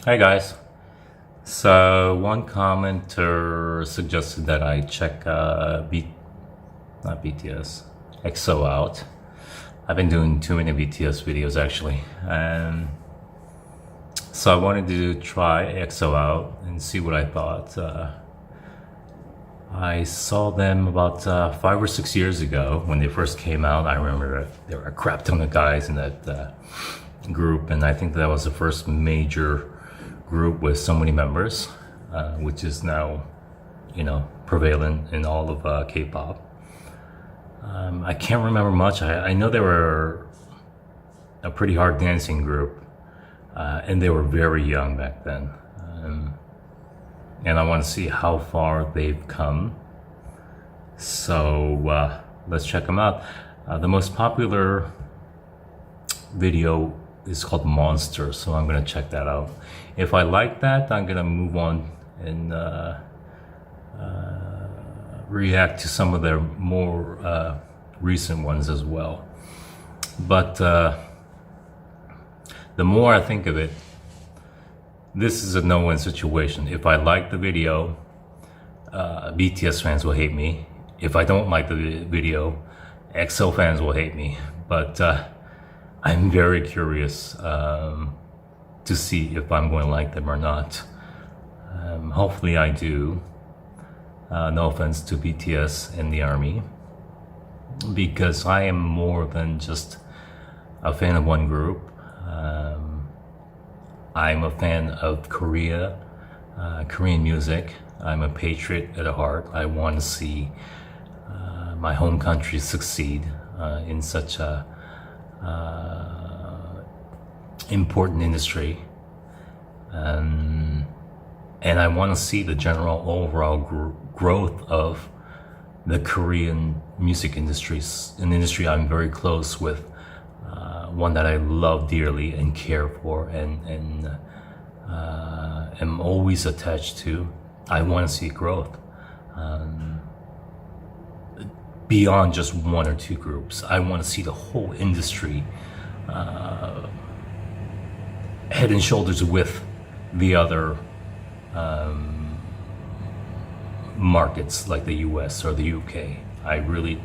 Hey guys. So one commenter suggested that I check not BTS, EXO out. I've been doing too many BTS videos actually, and so I wanted to try EXO out and see what I thought. I saw them about 5 or 6 years ago when they first came out. I remember there were a crap ton of guys in that group, and I think that was the first major group with so many members, which is now, prevalent in all of K-pop. I can't remember much. I know they were a pretty hard dancing group, and they were very young back then. And I want to see how far they've come. So let's check them out. The most popular video is called Monster, so I'm gonna check that out. If I like that, I'm gonna move on and react to some of their more recent ones as well. But the more I think of it, this is a no-win situation. If I like the video, BTS fans will hate me. If I don't like the video, EXO fans will hate me. But I'm very curious to see if I'm going to like them or not. Hopefully I do. No offense to BTS and the ARMY, because I am more than just a fan of one group. I'm a fan of Korea, Korean music. I'm a patriot at heart. I want to see my home country succeed in such a important industry, and I want to see the general overall growth of the Korean music industries, an industry I'm very close with, one that I love dearly and care for, and am always attached to. I want to see growth beyond just one or two groups. I want to see the whole industry head and shoulders with the other markets like the US or the UK. I really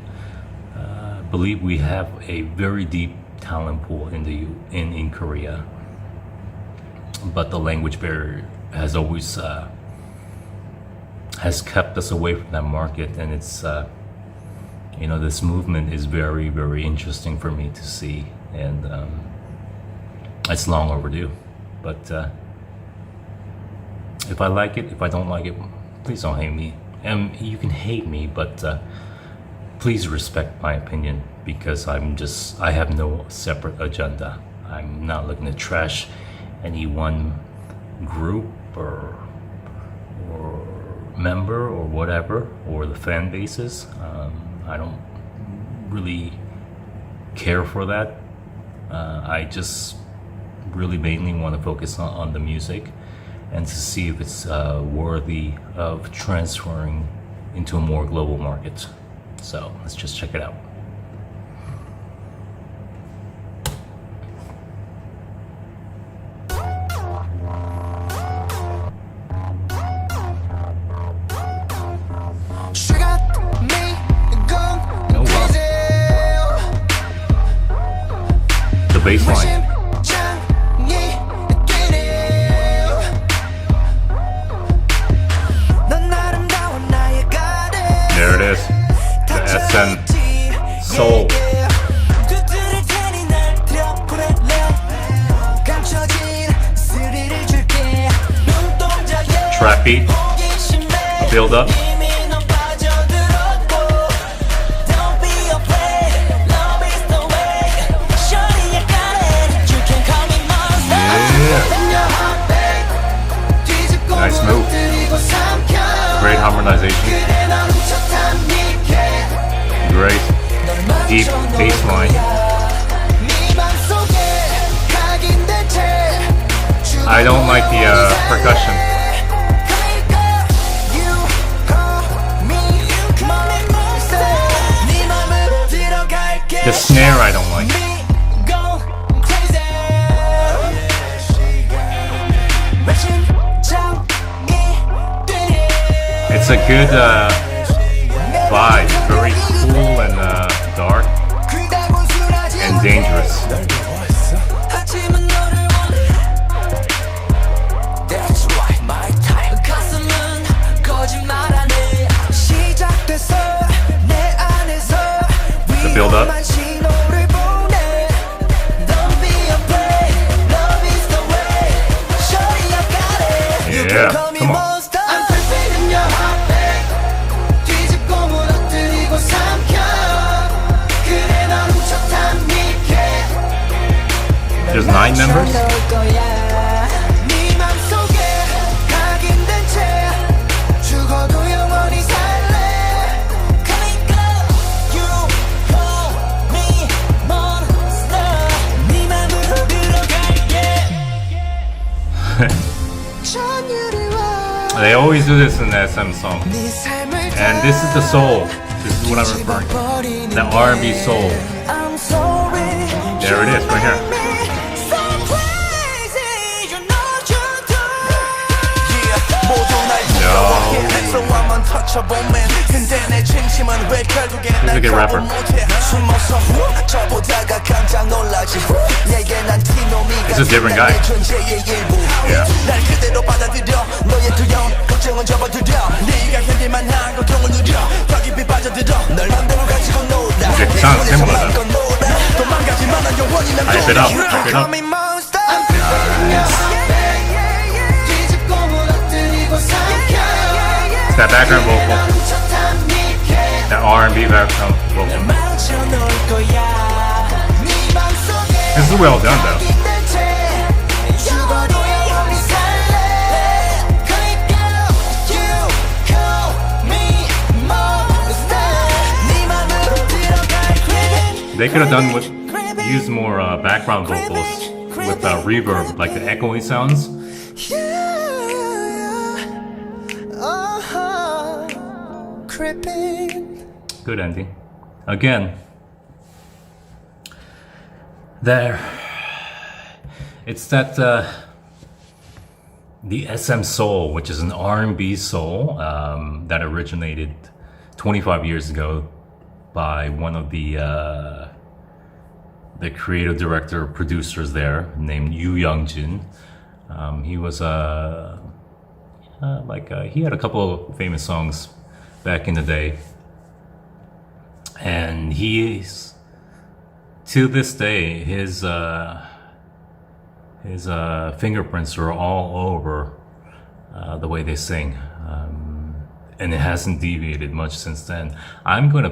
believe we have a very deep talent pool in Korea, but the language barrier has always has kept us away from that market, and it's this movement is very, very interesting for me to see, and it's long overdue. But if I like it, if I don't like it, please don't hate me. And you can hate me, but please respect my opinion, because I have no separate agenda. I'm not looking to trash any one group or member or whatever, or the fan bases. I don't really care for that. I just really mainly want to focus on the music and to see if it's worthy of transferring into a more global market. So let's just check it out. Baseline. There it is. The SM Soul. Trap beat. Build up. Nice move. Great harmonization. Great deep bass line. I don't like the percussion. The snare I don't like. It's a good vibe, very cool and dark and dangerous. The build up. Yeah, come on. There's 9 members? They always do this in the SM song. And this is the soul. This is what I'm referring to. The R&B soul. There it is, right here. No. He's a good rapper. He's a different guy. Yeah. It sounds similar though. Hype it up, hype it up. Nice. It's that background vocal. That R&B background vocal. This is well done though. They could have done with use more background vocals with reverb, like the echoing sounds. Good ending. Again, there. It's that the SM soul, which is an R&B soul that originated 25 years ago by one of the creative director producers there named Yoo Young-jin. He was he had a couple of famous songs back in the day, and he's to this day his fingerprints are all over the way they sing. And it hasn't deviated much since then. I'm going to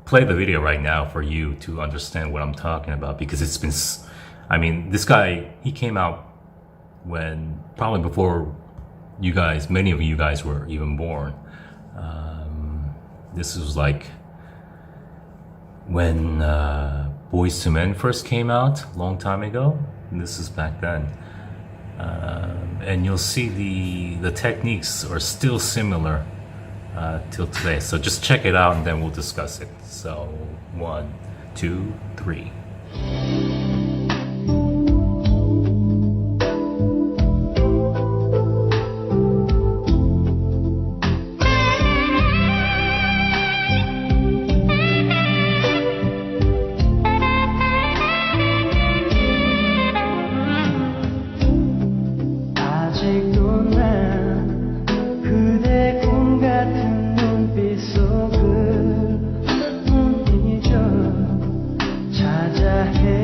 play the video right now for you to understand what I'm talking about, because it's been, I mean, this guy, he came out when, probably before you guys, many of you guys were even born. This was like when Boyz II Men first came out, a long time ago. And this is back then. And you'll see the techniques are still similar till today. So just check it out and then we'll discuss it. So 1, 2, 3. 찾아 헤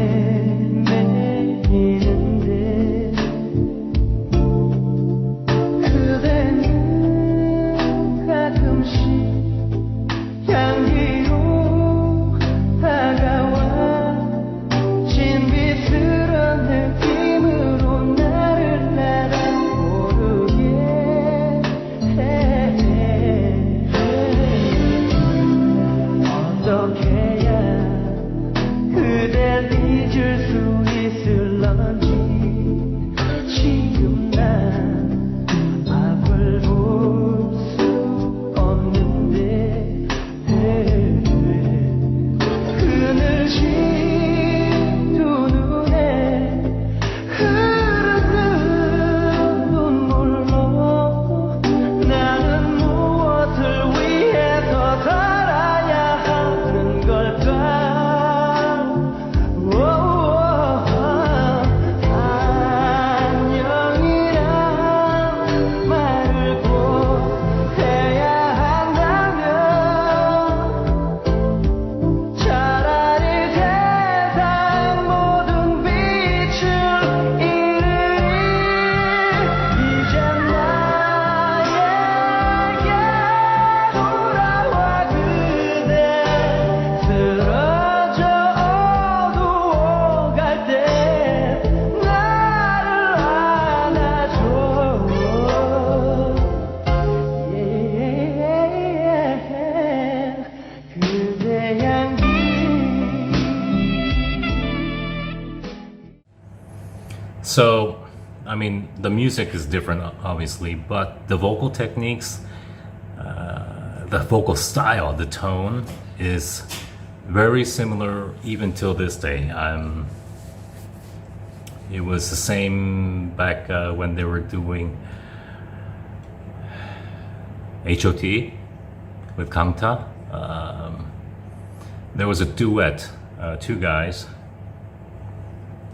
So, I mean, the music is different, obviously, but the vocal techniques, the vocal style, the tone is very similar even till this day. It was the same back when they were doing HOT with Kangta. There was a duet, two guys.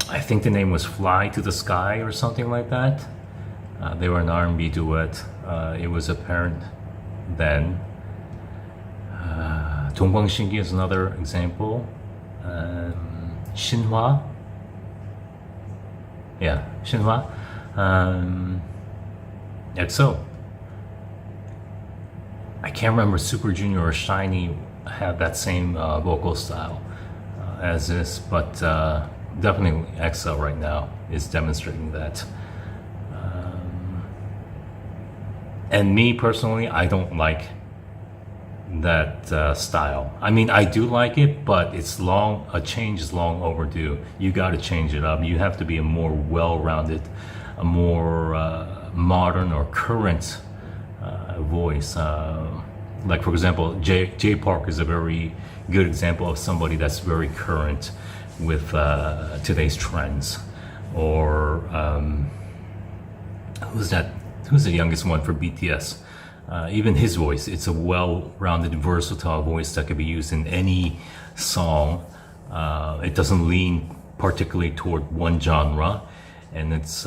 I think the name was Fly to the Sky or something like that. They were an R&B duet. It was apparent then. 동방신기 is another example. Shinhwa. Yeah, Shinhwa. EXO. I can't remember Super Junior or Shiny had that same vocal style as this, but definitely EXO right now is demonstrating that. And me personally, I don't like that style. I mean, I do like it, but it's long. A change is long overdue. You got to change it up. You have to be a more well-rounded, a more modern or current voice. Like for example, J Park is a very good example of somebody that's very current with today's trends. Or who's that? Who's the youngest one for BTS? Even his voice, it's a well-rounded, versatile voice that could be used in any song. It doesn't lean particularly toward one genre, and it's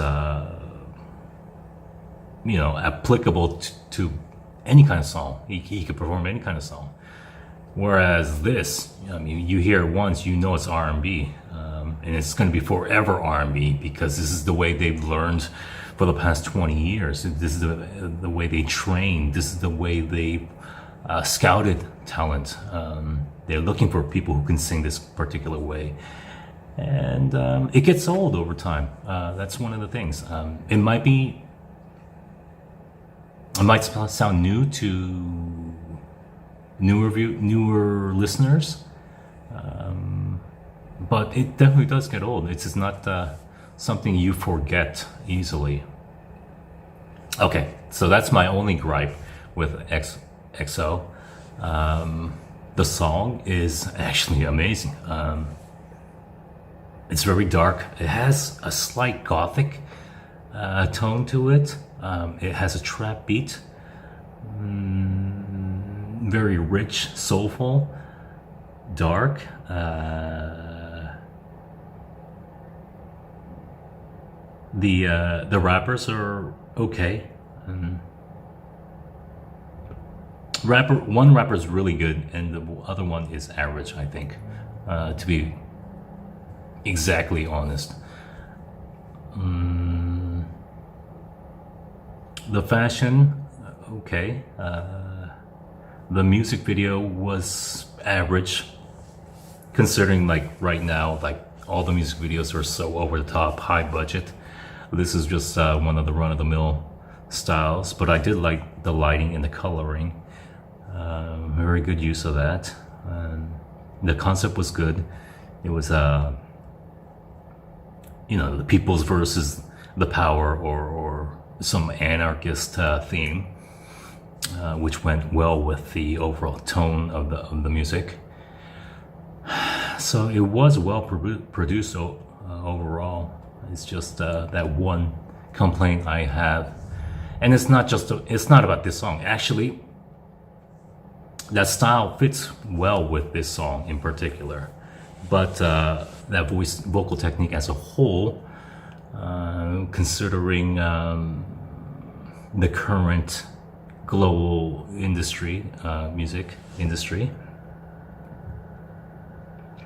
applicable to any kind of song. He could perform any kind of song. Whereas this, I mean, you hear it once, you know it's R&B, and it's going to be forever R&B because this is the way they've learned for the past 20 years. This is the way they train. This is the way they scouted talent. They're looking for people who can sing this particular way. And it gets old over time. That's one of the things. It might sound new to newer listeners, but it definitely does get old. It's just not something you forget easily. Okay, so that's my only gripe with EXO. The song is actually amazing. It's very dark. It has a slight gothic tone to it. It has a trap beat. Very rich, soulful, dark. The rappers are okay. One rapper is really good, and the other one is average, I think, to be exactly honest. The fashion, okay. The music video was average, considering like right now, like all the music videos are so over the top, high budget. This is just one of the run-of-the-mill styles, but I did like the lighting and the coloring. Very good use of that. The concept was good. It was the people's versus the power, or some anarchist theme, which went well with the overall tone of the music. So it was well produced overall. It's just that one complaint I have, and it's not about this song. Actually, that style fits well with this song in particular, but that vocal technique as a whole, considering the current global music industry,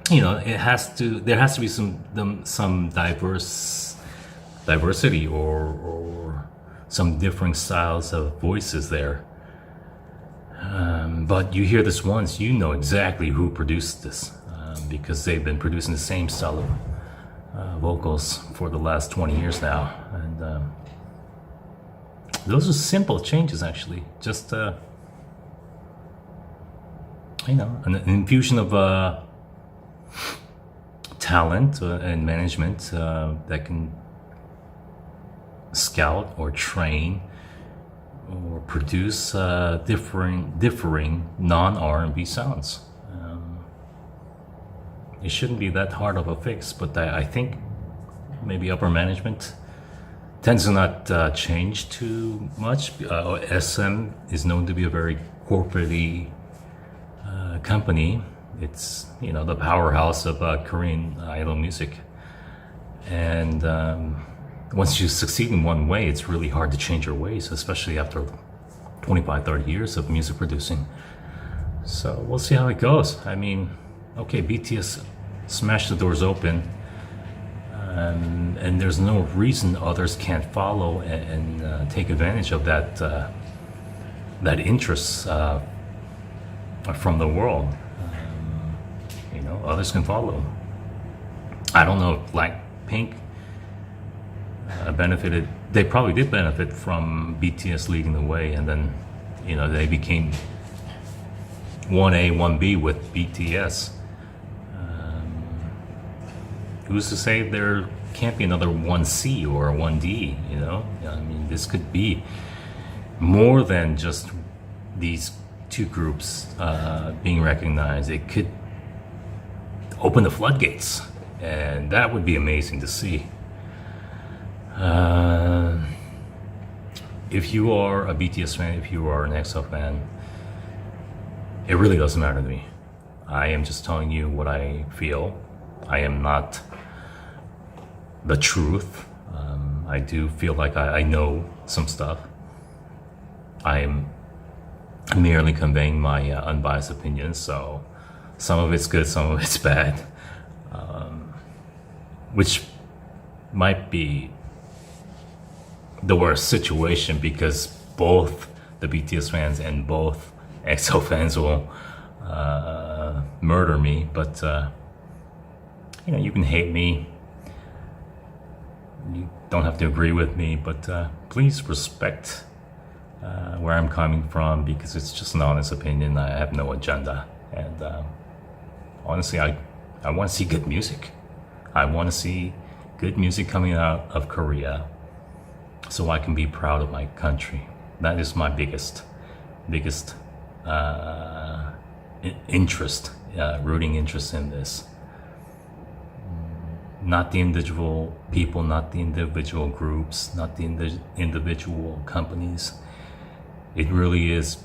there has to be some diversity or some different styles of voices there. But you hear this once, you know exactly who produced this, because they've been producing the same style of vocals for the last 20 years now. And those are simple changes, actually. Just an infusion of talent and management that can scout or train or produce differing non-R&B sounds. It shouldn't be that hard of a fix, but I think maybe upper management tends to not change too much. SM is known to be a very corporate-y company. It's, you know, the powerhouse of Korean idol music. And once you succeed in one way, it's really hard to change your ways, especially after 25, 30 years of music producing. So we'll see how it goes. I mean, okay, BTS smashed the doors open, and there's no reason others can't follow and take advantage of that interest from the world. You know, others can follow. I don't know if Blackpink benefited. They probably did benefit from BTS leading the way, and then, you know, they became 1A, 1B with BTS. Who's to say there can't be another 1C or a 1D, you know? I mean, this could be more than just these two groups being recognized. It could open the floodgates, and that would be amazing to see. If you are a BTS fan, if you are an EXO fan, it really doesn't matter to me. I am just telling you what I feel. I am not the truth. I do feel like I know some stuff. I am merely conveying my unbiased opinions, so some of it's good, some of it's bad, which might be the worst situation because both the BTS fans and both EXO fans will murder me. But you know, you can hate me, you don't have to agree with me, but please respect where I'm coming from, because it's just an honest opinion. I have no agenda, and honestly, I want to see good music. I want to see good music coming out of Korea, so I can be proud of my country. That is my biggest interest, rooting interest in this. Not the individual people, not the individual groups, not the individual companies. It really is,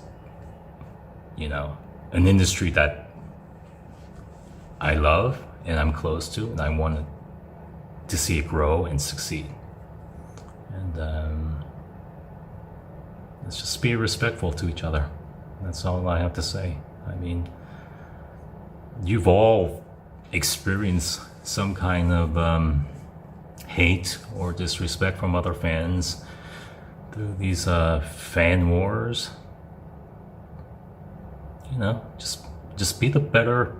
you know, an industry that I love and I'm close to, and I want to see it grow and succeed. And let's just be respectful to each other. That's all I have to say. I mean, you've all experienced some kind of hate or disrespect from other fans through these fan wars. You know, just be the better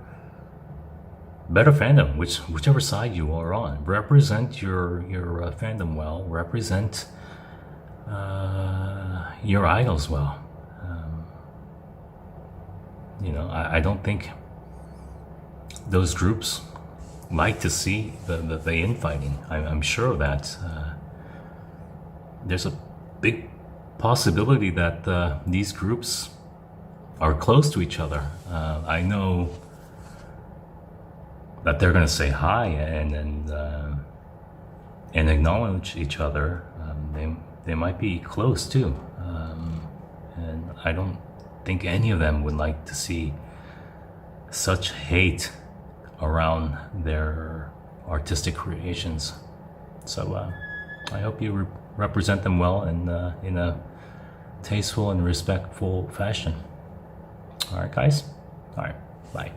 fandom, whichever side you are on. Represent your fandom well. Represent your idols well. You know, I don't think those groups like to see the infighting. I'm sure of that. There's a big possibility that these groups are close to each other. I know that they're going to say hi and acknowledge each other. They might be close too, and I don't think any of them would like to see such hate around their artistic creations. So I hope you represent them well and in a tasteful and respectful fashion. All right, guys. All right, bye.